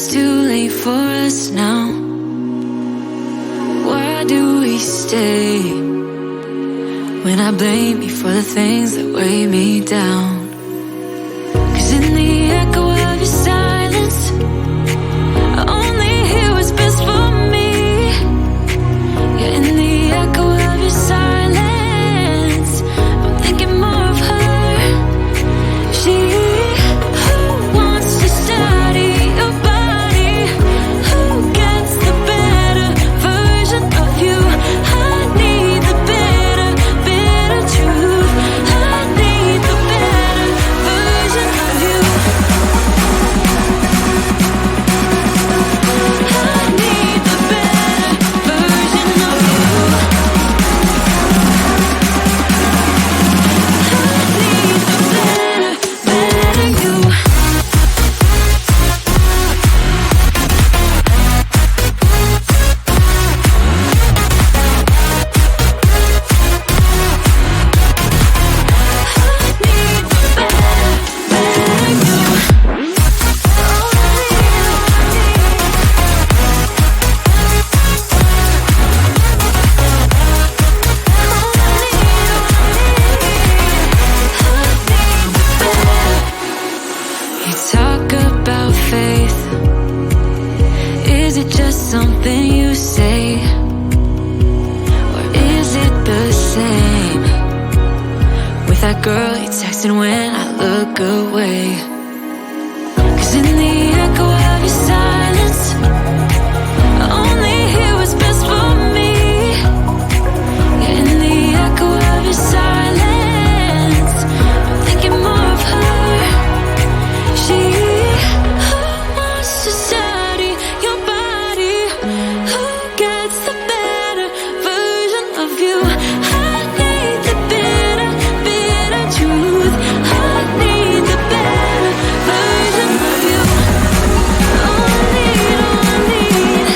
it's too late for us now. Why do we stay when I blame you for the things that weigh me down? 'Cause in the echo of your silence, I only hear what's best for me. Yeah, in the echo of your silence, I'm thinking more of her. She who wants to study your body, who gets the better version of you. I need the better, bitter truth. I need the better version of you. I need the better version of you. I need the better you. You talk about faith. Is it just something you say? Or is it the same with that girl you texting when I look away? 'Cause in the echo of your silence, I only hear what's best for me. Yeah, in the echo of your silence, I'm thinking more of her. She who wants to study your body, who gets the better version of you. I need the bitter, bitter truth. I need the better version of you. Oh, I need, oh, I need.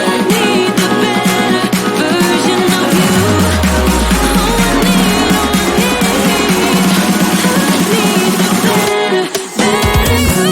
I need the better version of you. Oh, I need, oh, I need. I need the better, better you.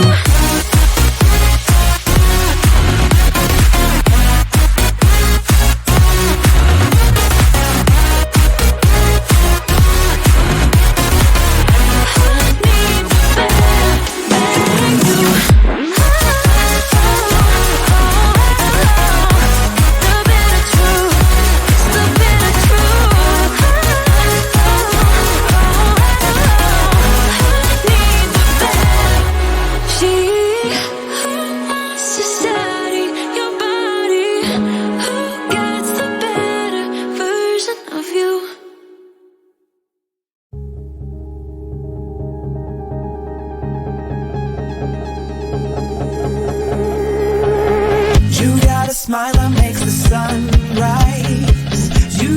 You got a smile that makes the sun rise. You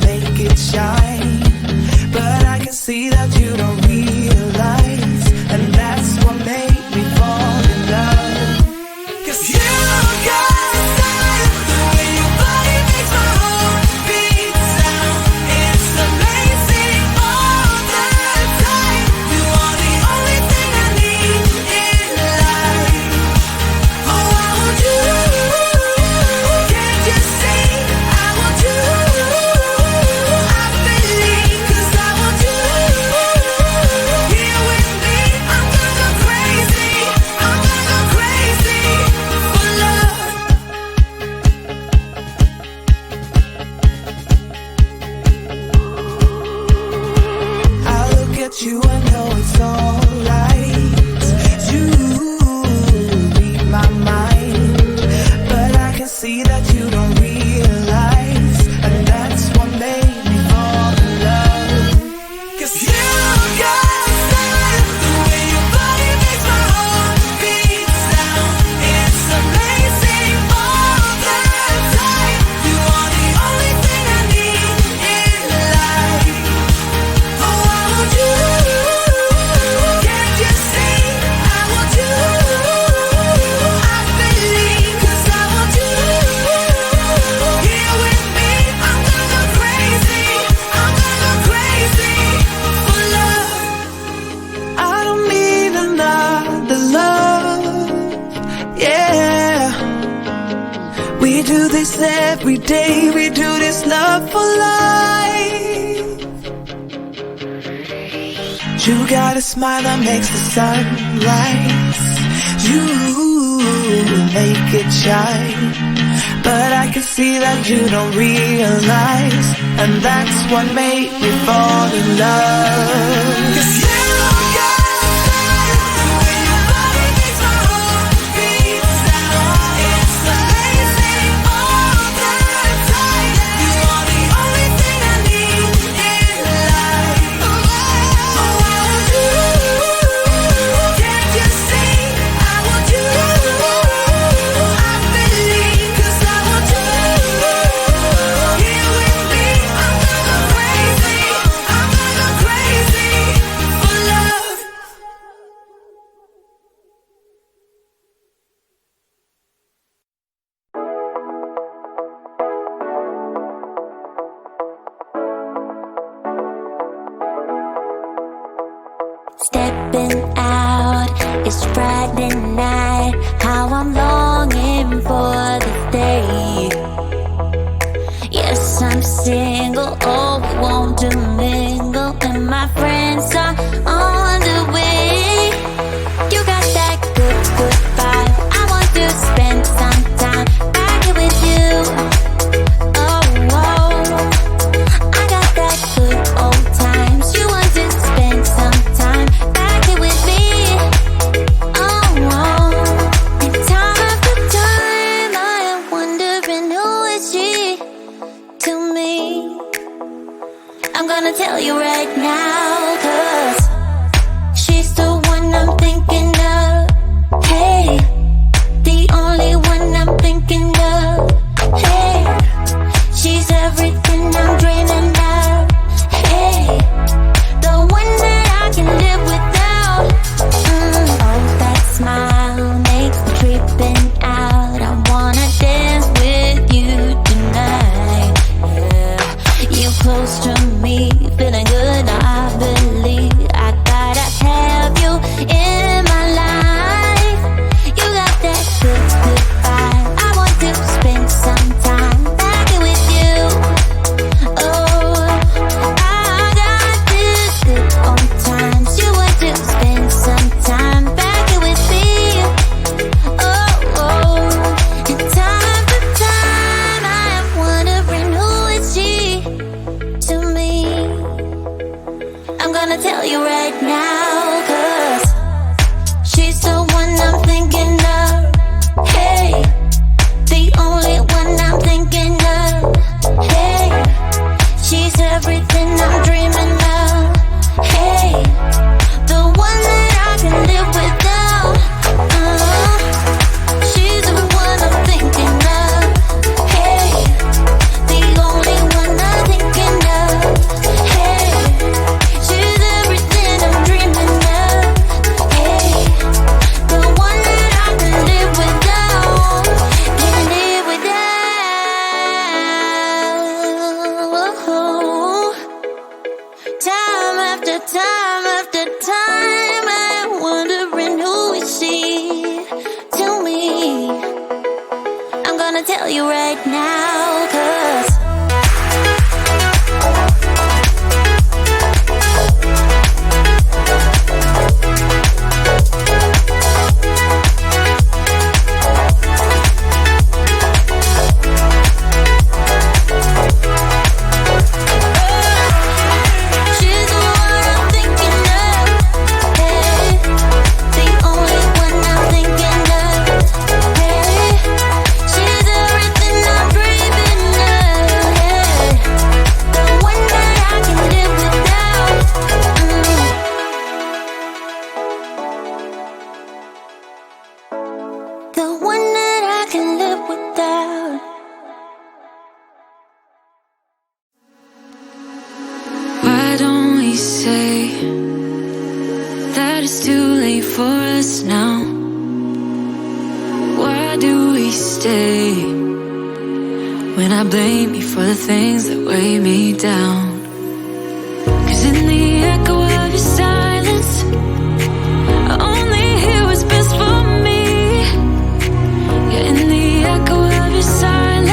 make it shine. But I can see that you don't realize, and that's what made me fall in love. 'Cause you got a style, the way your body makes my heart beat sound. It's amazing all the time. You are the only thing I need in life. Oh, I want you. Can't you see? I want you. I believe, 'cause I want you. Here with me, I'm gonna go crazy. I'm gonna go crazy for love. I look at you, I know it's alright. You read my mind, but I can see that you don't realize, and that's what made me fall in love. 'Cause you got a style, the way your body makes my heart beat sound. It's amazing all the time. You are the only thing I need in life. Oh, I want you. do this every day. We do this love for life. You got a smile that makes the sun rise. You make it shine, but I can see that you don't realize, and that's what made me fall in love. 'Cause you got the way your body makes my heart beat. It's amazing all the time. You are the only thing I need in life. Oh, I want you. Can't you see? I want you. I believe, 'cause I want you here with me. I'm gonna go crazy. I'm gonna go crazy for love. Stepping out, it's Friday night. How I'm longing for the day. Yes, I'm single, oh, we want to mingle, and my friends are on the way. You got that good, good vibe. I want to spend some time back here with you. Oh, whoa. I got that good old times. You want to spend some time back here with me. Oh, whoa. And time after time, I am wondering who is she to me. I'm gonna tell you right now, 'cause she's the one I'm thinking of. Hey, the only one I'm thinking of. Hey, she's everything I'm dreaming of. Hey, the one that I can live without. Oh, that smile makes me tripping out. I wanna dance with you tonight. Yeah, you close to me, feeling good. I believe I gotta have you in my life. You got that good, good vibe. I want to spend some time back here with you. Oh, I got this good old times. You want to spend some time back here with me. Oh, and time after time, I am wondering who is she to me. I'm gonna tell you right now, 'cause she's the one I'm thinking of. Hey, the only one I'm thinking of. Hey, she's everything I'm dreaming of. Hey, the one that I can live without. She's the one I'm thinking of. Hey, the only one I'm thinking of. Hey, she's everything I'm dreaming of. Hey, the one that I can live without. Can live without. Time after time after time, I'm wondering who is she to me. I'm gonna tell you right now, 'cause she's the one I'm thinking of. Hey, the only one I'm thinking of. Hey, she's everything I'm dreaming of. Hey, the one that I can live without. The one that I can live without. Why don't we say that it's too late for us now? Why do we stay when I blame you for the things that weigh me down? 'Cause in the echo of your silence, I only hear what's best for me. Yeah, in the echo of your silence,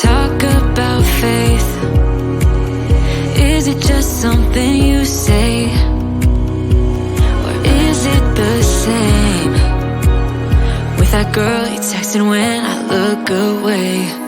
talk about faith. Is it just something you say? Or is it the same with that girl you texted when I look away?